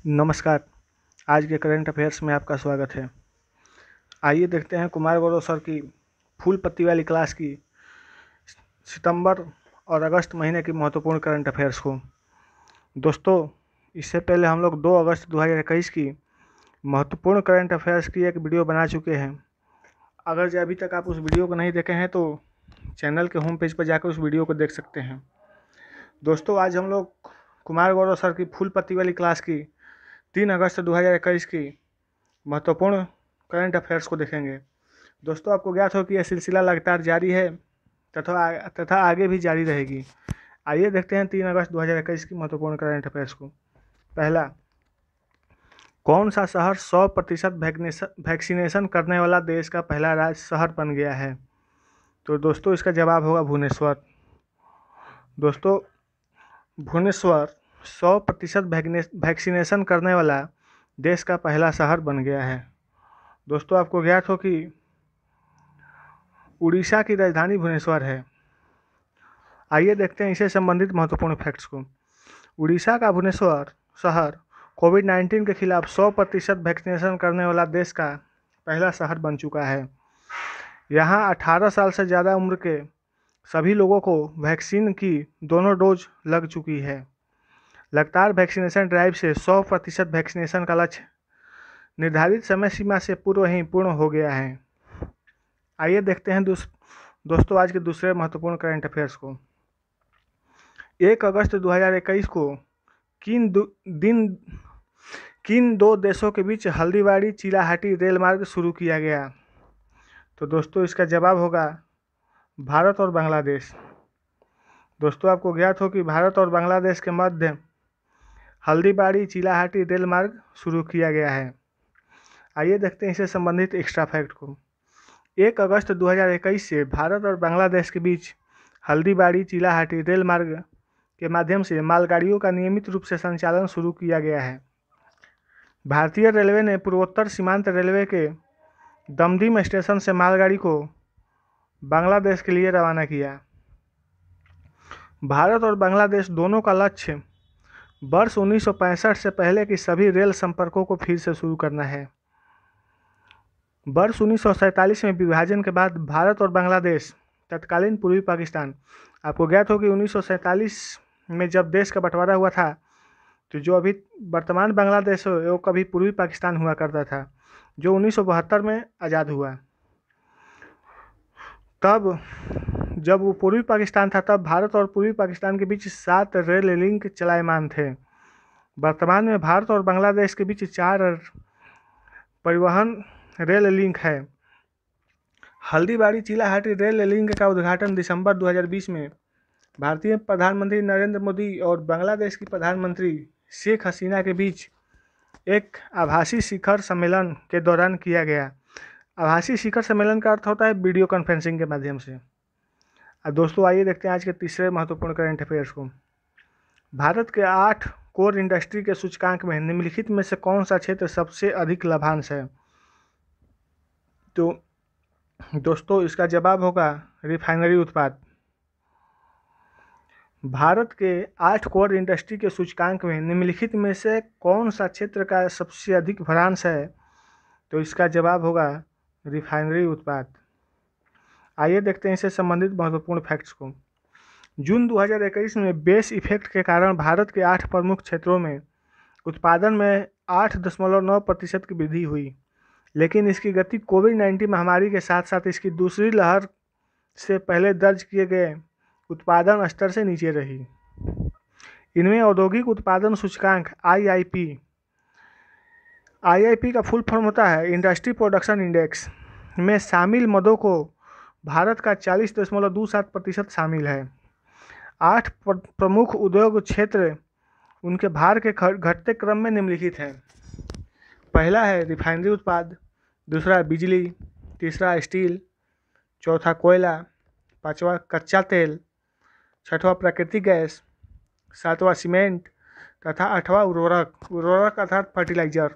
नमस्कार। आज के करंट अफेयर्स में आपका स्वागत है। आइए देखते हैं कुमार गौरव सर की फूल पत्ती वाली क्लास की सितंबर और अगस्त महीने की महत्वपूर्ण करंट अफेयर्स को। दोस्तों, इससे पहले हम लोग 2 अगस्त 2021 की महत्वपूर्ण करंट अफेयर्स की एक वीडियो बना चुके हैं। अगर जो अभी तक आप उस वीडियो को नहीं देखे हैं तो चैनल के होम पेज पर जाकर उस वीडियो को देख सकते हैं। दोस्तों, आज हम लोग कुमार गौरव सर की फूल पत्ती वाली क्लास की 3 अगस्त 2021 की महत्वपूर्ण करंट अफेयर्स को देखेंगे। दोस्तों, आपको ज्ञात हो कि यह सिलसिला लगातार जारी है तथा आगे भी जारी रहेगी। आइए देखते हैं 3 अगस्त 2021 की महत्वपूर्ण करंट अफेयर्स को। पहला, कौन सा शहर 100% वैक्सीनेशन करने वाला देश का पहला राज्य शहर बन गया है? तो दोस्तों, इसका जवाब होगा भुवनेश्वर। दोस्तों, भुवनेश्वर 100% वैक्सीनेशन करने वाला देश का पहला शहर बन गया है। दोस्तों, आपको ज्ञात हो कि उड़ीसा की राजधानी भुवनेश्वर है। आइए देखते हैं इससे संबंधित महत्वपूर्ण फैक्ट्स को। उड़ीसा का भुवनेश्वर शहर कोविड-19 के खिलाफ 100% वैक्सीनेशन करने वाला देश का पहला शहर बन चुका है। यहाँ 18 साल से ज़्यादा उम्र के सभी लोगों को वैक्सीन की दोनों डोज लग चुकी है। लगातार वैक्सीनेशन ड्राइव से 100% वैक्सीनेशन का लक्ष्य निर्धारित समय सीमा से पूर्व ही पूर्ण हो गया है। आइए देखते हैं दोस्तों आज के दूसरे महत्वपूर्ण करंट अफेयर्स को। 1 अगस्त 2021 को किन 2 देशों के बीच हल्दीबाड़ी चिलाहाटी रेल मार्ग शुरू किया गया? तो दोस्तों, इसका जवाब होगा भारत और बांग्लादेश। दोस्तों, आपको ज्ञात हो कि भारत और बांग्लादेश के मध्य हल्दीबाड़ी चिलाहाटी रेल मार्ग शुरू किया गया है। आइए देखते हैं इससे संबंधित एक्स्ट्रा फैक्ट को। 1 अगस्त 2021 से भारत और बांग्लादेश के बीच हल्दीबाड़ी चिलाहाटी रेल मार्ग के माध्यम से मालगाड़ियों का नियमित रूप से संचालन शुरू किया गया है। भारतीय रेलवे ने पूर्वोत्तर सीमांत रेलवे के दमदीम स्टेशन से मालगाड़ी को बांग्लादेश के लिए रवाना किया। भारत और बांग्लादेश दोनों का लक्ष्य वर्ष 1965 से पहले की सभी रेल संपर्कों को फिर से शुरू करना है। वर्ष 1947 में विभाजन के बाद भारत और बांग्लादेश तत्कालीन पूर्वी पाकिस्तान, आपको ज्ञात हो कि 1947 में जब देश का बंटवारा हुआ था तो जो अभी वर्तमान बांग्लादेश है वो कभी पूर्वी पाकिस्तान हुआ करता था, जो 1972 में आज़ाद हुआ। तब जब वो पूर्वी पाकिस्तान था तब भारत और पूर्वी पाकिस्तान के बीच 7 रेल लिंक चलायमान थे। वर्तमान में भारत और बांग्लादेश के बीच 4 परिवहन रेल लिंक है। हल्दीबाड़ी चिलाहाटी रेल लिंक का उद्घाटन दिसंबर 2020 में भारतीय प्रधानमंत्री नरेंद्र मोदी और बांग्लादेश की प्रधानमंत्री शेख हसीना के बीच एक आभासी शिखर सम्मेलन के दौरान किया गया। आभासी शिखर सम्मेलन का अर्थ होता है वीडियो कॉन्फ्रेंसिंग के माध्यम से। अब दोस्तों, आइए देखते हैं आज के तीसरे महत्वपूर्ण करंट अफेयर्स को। भारत के 8 कोर इंडस्ट्री के सूचकांक में निम्नलिखित में से कौन सा क्षेत्र सबसे अधिक लाभांश है? तो दोस्तों, इसका जवाब होगा रिफाइनरी उत्पाद। भारत के 8 कोर इंडस्ट्री के सूचकांक में निम्नलिखित में से कौन सा क्षेत्र का सबसे अधिक भ्रांश है? तो इसका जवाब होगा रिफाइनरी उत्पाद। आइए देखते हैं इससे संबंधित महत्वपूर्ण फैक्ट्स को। जून 2021 में बेस इफेक्ट के कारण भारत के 8 प्रमुख क्षेत्रों में उत्पादन में 8.9% की वृद्धि हुई, लेकिन इसकी गति कोविड-19 महामारी के साथ साथ इसकी दूसरी लहर से पहले दर्ज किए गए उत्पादन स्तर से नीचे रही। इनमें औद्योगिक उत्पादन सूचकांक आईआईपी का फुल फॉर्म होता है इंडस्ट्री प्रोडक्शन इंडेक्स में शामिल मदों को भारत का 40.27% शामिल है। 8 प्रमुख उद्योग क्षेत्र उनके भार के घटते क्रम में निम्नलिखित हैं। पहला है रिफाइनरी उत्पाद, दूसरा बिजली, तीसरा स्टील, चौथा कोयला, पांचवा कच्चा तेल, छठवां प्राकृतिक गैस, सातवां सीमेंट तथा आठवां उर्वरक अर्थात फर्टिलाइजर।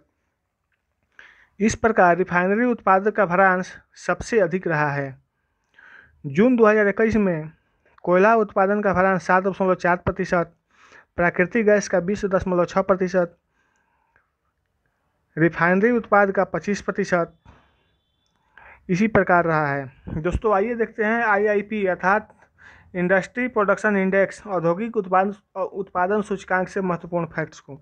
इस प्रकार रिफाइनरी उत्पाद का भ्रांश सबसे अधिक रहा है। जून 2021 में कोयला उत्पादन का भ्रांश 7.4%, प्राकृतिक गैस का 20.6%, रिफाइनरी उत्पाद का 25% इसी प्रकार रहा है। दोस्तों आइए देखते हैं IIP अर्थात इंडस्ट्री प्रोडक्शन इंडेक्स औद्योगिक उत्पादन सूचकांक से महत्वपूर्ण फैक्ट्स को।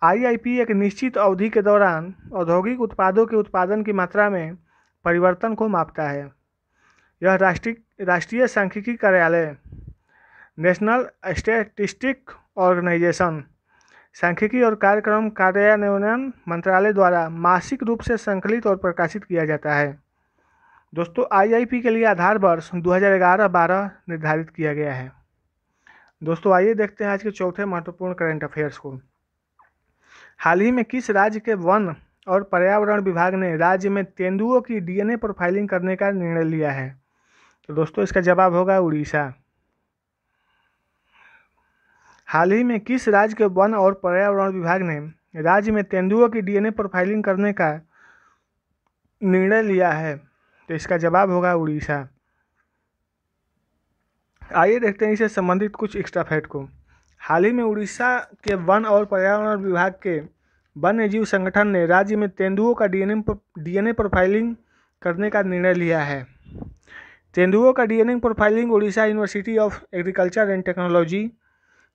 IIP एक निश्चित अवधि के दौरान औद्योगिक उत्पादों के उत्पादन की मात्रा में परिवर्तन को मापता है। यह राष्ट्रीय सांख्यिकी कार्यालय नेशनल स्टैटिस्टिक ऑर्गेनाइजेशन सांख्यिकी और कार्यक्रम कार्यान्वयन मंत्रालय द्वारा मासिक रूप से संकलित और प्रकाशित किया जाता है। दोस्तों IIP के लिए आधार वर्ष 2011-12 निर्धारित किया गया है। दोस्तों आइए देखते हैं आज के चौथे महत्वपूर्ण करंट अफेयर्स को। हाल ही में किस राज्य के वन और पर्यावरण विभाग ने राज्य में तेंदुओं की DNA प्रोफाइलिंग करने का निर्णय लिया है? तो दोस्तों इसका जवाब होगा उड़ीसा। हाल ही में किस राज्य के वन और पर्यावरण विभाग ने राज्य में तेंदुओं की DNA प्रोफाइलिंग करने का निर्णय लिया है? तो इसका जवाब होगा उड़ीसा। आइए देखते हैं इससे संबंधित कुछ एक्स्ट्रा फैक्ट को। हाल ही में उड़ीसा के वन और पर्यावरण विभाग के वन्य जीव संगठन ने राज्य में तेंदुओं का DNA प्रोफाइलिंग करने का निर्णय लिया है। तेंदुओं का DNA profiling Orissa university of agriculture and technology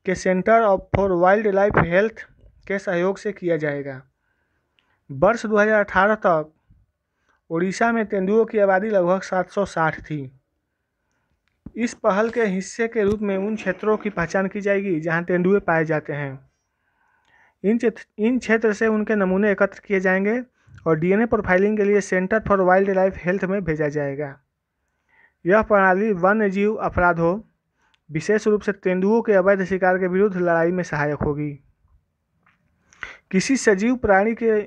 के centre for wildlife health के सहयोग से किया जाएगा। वर्ष 2018 तक उड़ीसा में तेंदुओं की आबादी लगभग 760 थी। इस पहल के हिस्से के रूप में उन क्षेत्रों की पहचान की जाएगी जहां तेंदुए पाए जाते हैं। इन क्षेत्र से उनके नमूने एकत्र किए जाएंगे और DNA प्रोफाइलिंग के लिए centre for wildlife health में भेजा जाएगा। यह प्रणाली वन्य जीव अपराधों, विशेष रूप से तेंदुओं के अवैध शिकार के विरुद्ध लड़ाई में सहायक होगी। किसी सजीव प्राणी के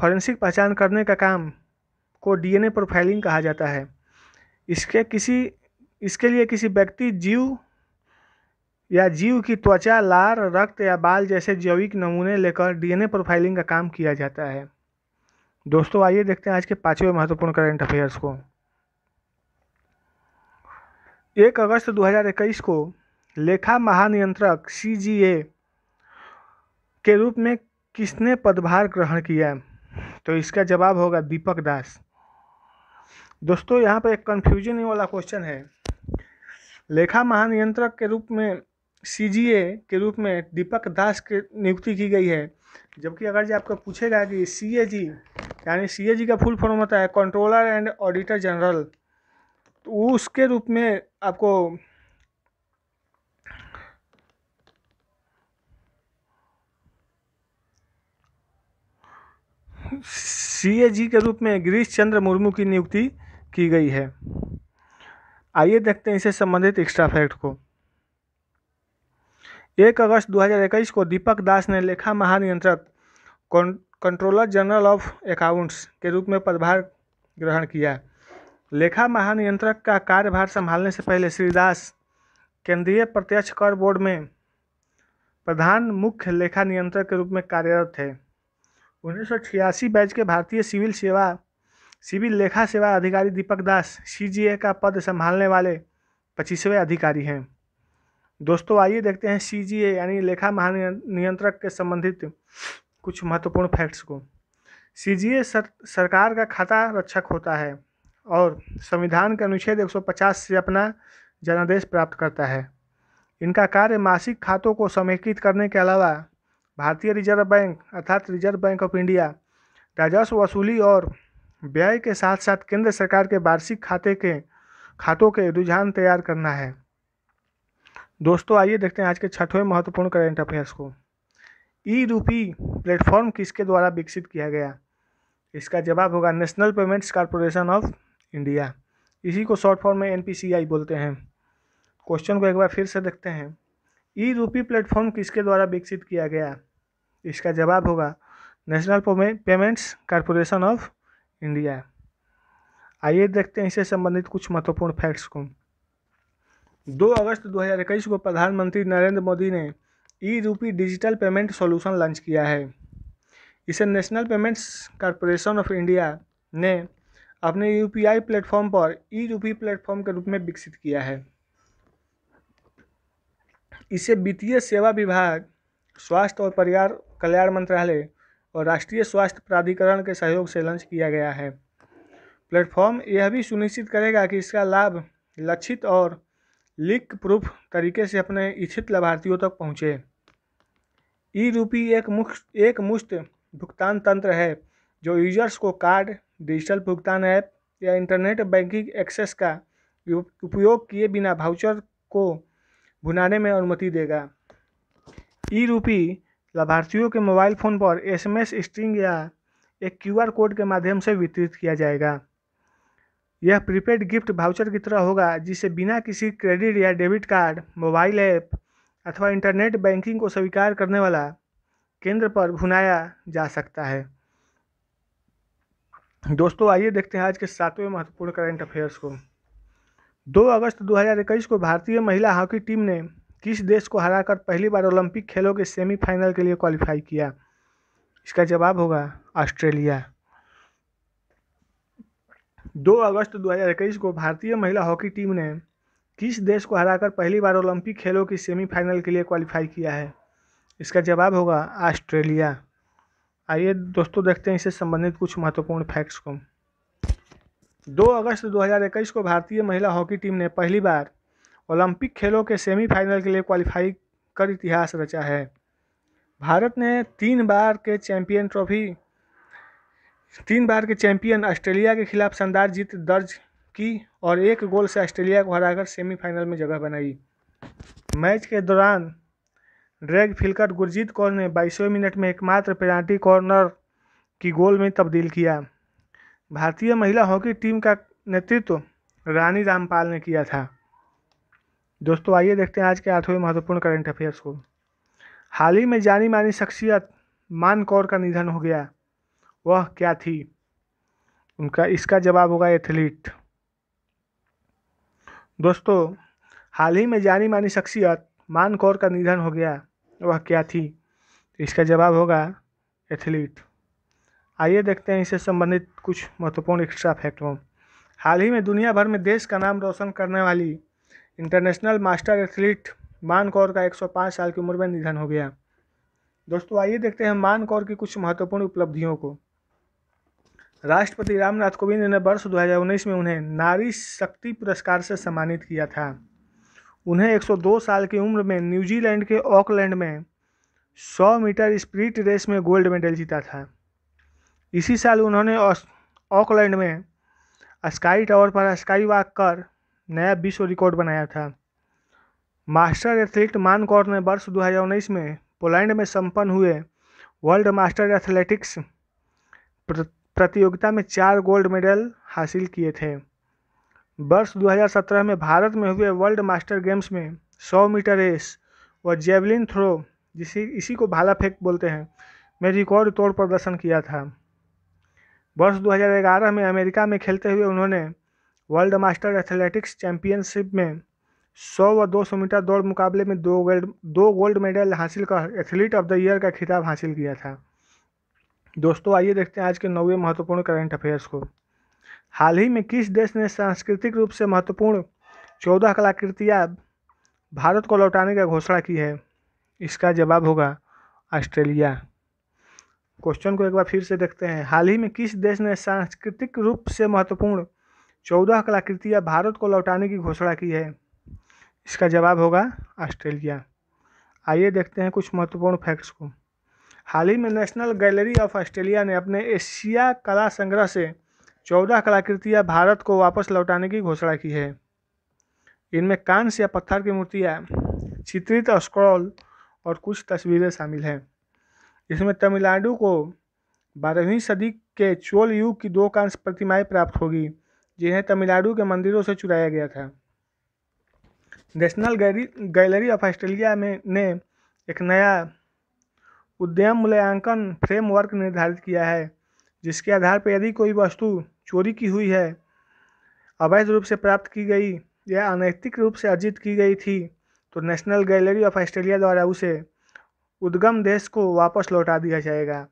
फॉरेंसिक पहचान करने का काम को DNA प्रोफाइलिंग कहा जाता है। इसके लिए किसी व्यक्ति जीव की त्वचा, लार, रक्त या बाल जैसे जैविक नमूने लेकर DNA प्रोफाइलिंग का काम किया जाता है। दोस्तों आइए देखते हैं आज के पांचवें महत्वपूर्ण करंट अफेयर्स को। 1 अगस्त 2021 को लेखा महानियंत्रक CGA के रूप में किसने पदभार ग्रहण किया? तो इसका जवाब होगा दीपक दास। दोस्तों यहाँ पर एक कन्फ्यूजन वाला क्वेश्चन है। लेखा महानियंत्रक के रूप में CGA के रूप में दीपक दास की नियुक्ति की गई है, जबकि अगर जो आपको पूछेगा कि CAG यानी CAG का फुल फॉर्म होता है कंट्रोलर एंड ऑडिटर जनरल, तो उसके रूप में आपको CAG के रूप में गिरीश चंद्र मुर्मू की नियुक्ति की गई है। आइए देखते हैं इससे संबंधित एक्स्ट्रा फैक्ट को। 1 अगस्त 2021 को दीपक दास ने लेखा महानियंत्रक कंट्रोलर जनरल ऑफ अकाउंट्स के रूप में पदभार ग्रहण किया। लेखा महानियंत्रक का कार्यभार संभालने से पहले श्री दास केंद्रीय प्रत्यक्ष कर बोर्ड में प्रधान मुख्य लेखा नियंत्रक के रूप में कार्यरत थे। 1986 बैच के भारतीय सिविल लेखा सेवा अधिकारी दीपक दास CGA का पद संभालने वाले 25वें अधिकारी हैं। दोस्तों आइए देखते हैं CGA यानी लेखा महानियंत्रक के संबंधित कुछ महत्वपूर्ण फैक्ट्स को। CGA सरकार का खाता रक्षक होता है और संविधान के अनुच्छेद 150 से अपना जनादेश प्राप्त करता है। इनका कार्य मासिक खातों को समेकित करने के अलावा भारतीय रिजर्व बैंक अर्थात रिजर्व बैंक ऑफ इंडिया राजस्व वसूली और व्यय के साथ साथ केंद्र सरकार के वार्षिक खातों के रुझान तैयार करना है। दोस्तों आइए देखते हैं आज के छठवें महत्वपूर्ण करंट अफेयर्स को। ई-रूपी प्लेटफॉर्म किसके द्वारा विकसित किया गया? इसका जवाब होगा national payments corporation of India. इसी को शॉर्ट फॉर्म में NPCI बोलते हैं। क्वेश्चन को एक बार फिर से देखते हैं। ई-रूपी प्लेटफॉर्म किसके द्वारा विकसित किया गया? इसका जवाब होगा national payments corporation of India. आइए देखते हैं इससे संबंधित कुछ महत्वपूर्ण फैक्ट्स को। 2 अगस्त 2021 को प्रधानमंत्री नरेंद्र मोदी ने e-rupee digital payment solution launch किया है। इसे national payments corporation of India ने अपने UPI प्लेटफॉर्म पर ई-रूपी प्लेटफॉर्म के रूप में विकसित किया है। इसे वित्तीय सेवा विभाग, स्वास्थ्य और परिवार कल्याण मंत्रालय और राष्ट्रीय स्वास्थ्य प्राधिकरण के सहयोग से लॉन्च किया गया है। प्लेटफॉर्म यह भी सुनिश्चित करेगा कि इसका लाभ लक्षित और लीक प्रूफ तरीके से अपने इच्छित लाभार्थियों तक पहुँचे। ई-रूपी एक मुश्त भुगतान तंत्र है जो यूजर्स को कार्ड, डिजिटल भुगतान ऐप या इंटरनेट बैंकिंग एक्सेस का उपयोग किए बिना वाउचर को भुनाने में अनुमति देगा। ई-रूपी लाभार्थियों के मोबाइल फ़ोन पर SMS स्ट्रिंग या एक QR कोड के माध्यम से वितरित किया जाएगा। यह प्रीपेड गिफ्ट वाउचर की तरह होगा जिसे बिना किसी क्रेडिट या डेबिट कार्ड, मोबाइल ऐप अथवा इंटरनेट बैंकिंग को स्वीकार करने वाला केंद्र पर भुनाया जा सकता है। दोस्तों आइए देखते हैं आज के 7वें महत्वपूर्ण करंट अफेयर्स को। 2 अगस्त 2021 को भारतीय महिला हॉकी टीम ने किस देश को हराकर पहली बार ओलंपिक खेलों के सेमीफाइनल के लिए क्वालिफाई किया? इसका जवाब होगा ऑस्ट्रेलिया। 2 अगस्त 2021 को भारतीय महिला हॉकी टीम ने किस देश को हराकर पहली बार ओलंपिक खेलों की सेमीफाइनल के लिए क्वालिफाई किया है? इसका जवाब होगा ऑस्ट्रेलिया। आइए दोस्तों देखते हैं इससे संबंधित कुछ महत्वपूर्ण फैक्ट्स को। 2 अगस्त 2021 को भारतीय महिला हॉकी टीम ने पहली बार ओलंपिक खेलों के सेमीफाइनल के लिए क्वालिफाई कर इतिहास रचा है। भारत ने 3 बार के चैंपियन ऑस्ट्रेलिया के खिलाफ शानदार जीत दर्ज की और 1 गोल से ऑस्ट्रेलिया को हराकर सेमीफाइनल में जगह बनाई। मैच के दौरान ड्रैग फिलकर गुरजीत कौर ने 22वें मिनट में एकमात्र पेनाल्टी कॉर्नर की गोल में तब्दील किया। भारतीय महिला हॉकी टीम का नेतृत्व रानी रामपाल ने किया था। दोस्तों आइए देखते हैं आज के 8वें महत्वपूर्ण करंट अफेयर्स को। हाल ही में जानी मानी शख्सियत मान कौर का निधन हो गया, वह क्या थी? इसका जवाब होगा एथलीट। दोस्तों हाल ही में जानी मानी शख्सियत मान कौर का निधन हो गया, वह क्या थी? इसका जवाब होगा एथलीट। आइए देखते हैं इससे संबंधित कुछ महत्वपूर्ण एक्स्ट्रा फैक्ट हो। हाल ही में दुनिया भर में देश का नाम रोशन करने वाली इंटरनेशनल मास्टर एथलीट मान कौर का 105 साल की उम्र में निधन हो गया। दोस्तों आइए देखते हैं मान कौर की कुछ महत्वपूर्ण उपलब्धियों को। राष्ट्रपति रामनाथ कोविंद ने वर्ष 2019 में उन्हें नारी शक्ति पुरस्कार से सम्मानित किया था। उन्हें 102 साल की उम्र में न्यूजीलैंड के ऑकलैंड में 100 मीटर स्प्रिंट रेस में गोल्ड मेडल जीता था। इसी साल उन्होंने ऑकलैंड में स्काई टावर पर स्काई वॉक कर नया विश्व रिकॉर्ड बनाया था। मास्टर एथलीट मान कौर ने वर्ष 2019 में पोलैंड में संपन्न हुए वर्ल्ड मास्टर एथलेटिक्स प्रतियोगिता में 4 गोल्ड मेडल हासिल किए थे। वर्ष 2017 में भारत में हुए वर्ल्ड मास्टर गेम्स में 100 मीटर रेस व जेवलिन थ्रो, इसी को भाला फेंक बोलते हैं, में रिकॉर्ड तोड़ प्रदर्शन किया था। वर्ष 2011 में अमेरिका में खेलते हुए उन्होंने वर्ल्ड मास्टर एथलेटिक्स चैंपियनशिप में 100 व 200 मीटर दौड़ मुकाबले में 2 गोल्ड मेडल हासिल कर एथलीट ऑफ द ईयर का खिताब हासिल किया था। दोस्तों आइए देखते हैं आज के 9वें महत्वपूर्ण करंट अफेयर्स को। हाल ही में किस देश ने सांस्कृतिक रूप से महत्वपूर्ण 14 कलाकृतियाँ भारत को लौटाने की घोषणा की है? इसका जवाब होगा ऑस्ट्रेलिया। क्वेश्चन को एक बार फिर से देखते हैं। हाल ही में किस देश ने सांस्कृतिक रूप से महत्वपूर्ण 14 कलाकृतियाँ भारत को लौटाने की घोषणा की है? इसका जवाब होगा ऑस्ट्रेलिया। आइए देखते हैं कुछ महत्वपूर्ण फैक्ट्स को। हाल ही में नेशनल गैलरी ऑफ ऑस्ट्रेलिया ने अपने एशिया कला संग्रह से 14 कलाकृतियाँ भारत को वापस लौटाने की घोषणा की है। इनमें कांस्य या पत्थर की मूर्तियाँ, चित्रित स्क्रॉल और कुछ तस्वीरें शामिल हैं। इसमें तमिलनाडु को 12वीं सदी के चोल युग की 2 कांस्य प्रतिमाएं प्राप्त होगी, जिन्हें तमिलनाडु के मंदिरों से चुराया गया था। नेशनल गैलरी ऑफ ऑस्ट्रेलिया ने एक नया उद्यम मूल्यांकन फ्रेमवर्क निर्धारित किया है, जिसके आधार पर यदि कोई वस्तु चोरी की हुई है, अवैध रूप से प्राप्त की गई या अनैतिक रूप से अर्जित की गई थी, तो नेशनल गैलरी ऑफ ऑस्ट्रेलिया द्वारा उसे उद्गम देश को वापस लौटा दिया जाएगा।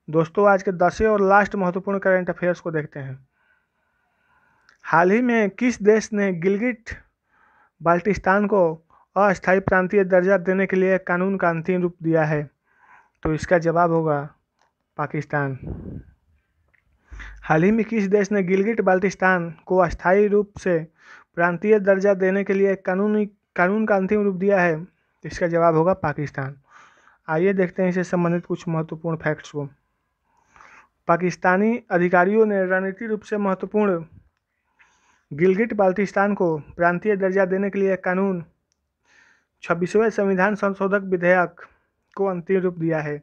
दोस्तों आज के 10वें और लास्ट महत्वपूर्ण करंट अफेयर्स को देखते हैं। हाल ही में किस देश ने गिलगिट बाल्टिस्तान को अस्थायी प्रांतीय दर्जा देने के लिए कानून का अंतिम रूप दिया है? तो इसका जवाब होगा पाकिस्तान। हाल ही में किस देश ने गिलगिट बाल्टिस्तान को अस्थायी रूप से प्रांतीय दर्जा देने के लिए कानून का अंतिम रूप दिया है? इसका जवाब होगा पाकिस्तान। आइए देखते हैं इससे संबंधित कुछ महत्वपूर्ण फैक्ट्स को। पाकिस्तानी अधिकारियों ने रणनीतिक रूप से महत्वपूर्ण गिलगिट बाल्टिस्तान को प्रांतीय दर्जा देने के लिए कानून 26वें संविधान संशोधक विधेयक को अंतिम रूप दिया है।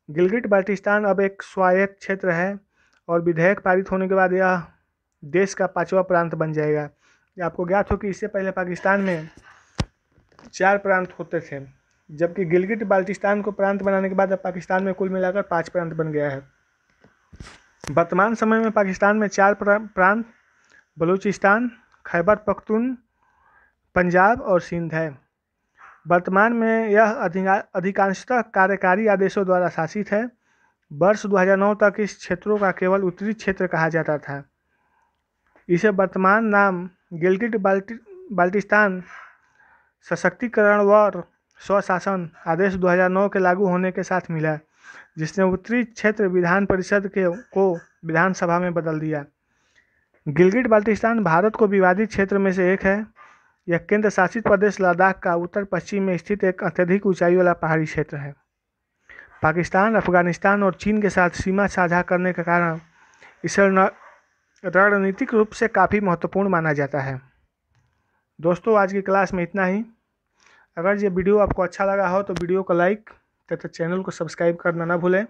गिलगिट बाल्टिस्तान अब एक स्वायत्त क्षेत्र है और विधेयक पारित होने के बाद यह देश का 5वां प्रांत बन जाएगा। आपको ज्ञात हो कि इससे पहले पाकिस्तान में 4 प्रांत होते थे, जबकि गिलगिट बाल्टिस्तान को प्रांत बनाने के बाद अब पाकिस्तान में कुल मिलाकर 5 प्रांत बन गया है। वर्तमान समय में पाकिस्तान में 4 प्रांत बलूचिस्तान, खैबर पख्तून, पंजाब और सिंध है। वर्तमान में यह अधिकांशतः कार्यकारी आदेशों द्वारा शासित है। वर्ष 2009 तक इस क्षेत्रों का केवल उत्तरी क्षेत्र कहा जाता था। इसे वर्तमान नाम गिलगिट बाल्टिस्तान सशक्तिकरण व स्वशासन आदेश 2009 के लागू होने के साथ मिला, जिसने उत्तरी क्षेत्र विधान परिषद को विधानसभा में बदल दिया। गिलगिट बाल्टिस्तान भारत को विवादित क्षेत्र में से एक है। यह केंद्र शासित प्रदेश लद्दाख का उत्तर पश्चिम में स्थित एक अत्यधिक ऊंचाई वाला पहाड़ी क्षेत्र है। पाकिस्तान, अफगानिस्तान और चीन के साथ सीमा साझा करने के कारण इसे रणनीतिक रूप से काफ़ी महत्वपूर्ण माना जाता है। दोस्तों, आज की क्लास में इतना ही। अगर ये वीडियो आपको अच्छा लगा हो तो वीडियो को लाइक तथा चैनल को सब्सक्राइब करना ना भूलें।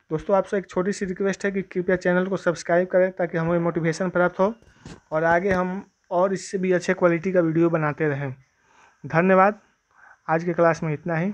दोस्तों, आपसे एक छोटी सी रिक्वेस्ट है कि कृपया चैनल को सब्सक्राइब करें ताकि हमें मोटिवेशन प्राप्त हो और आगे हम और इससे भी अच्छे क्वालिटी का वीडियो बनाते रहें। धन्यवाद। आज की क्लास में इतना ही।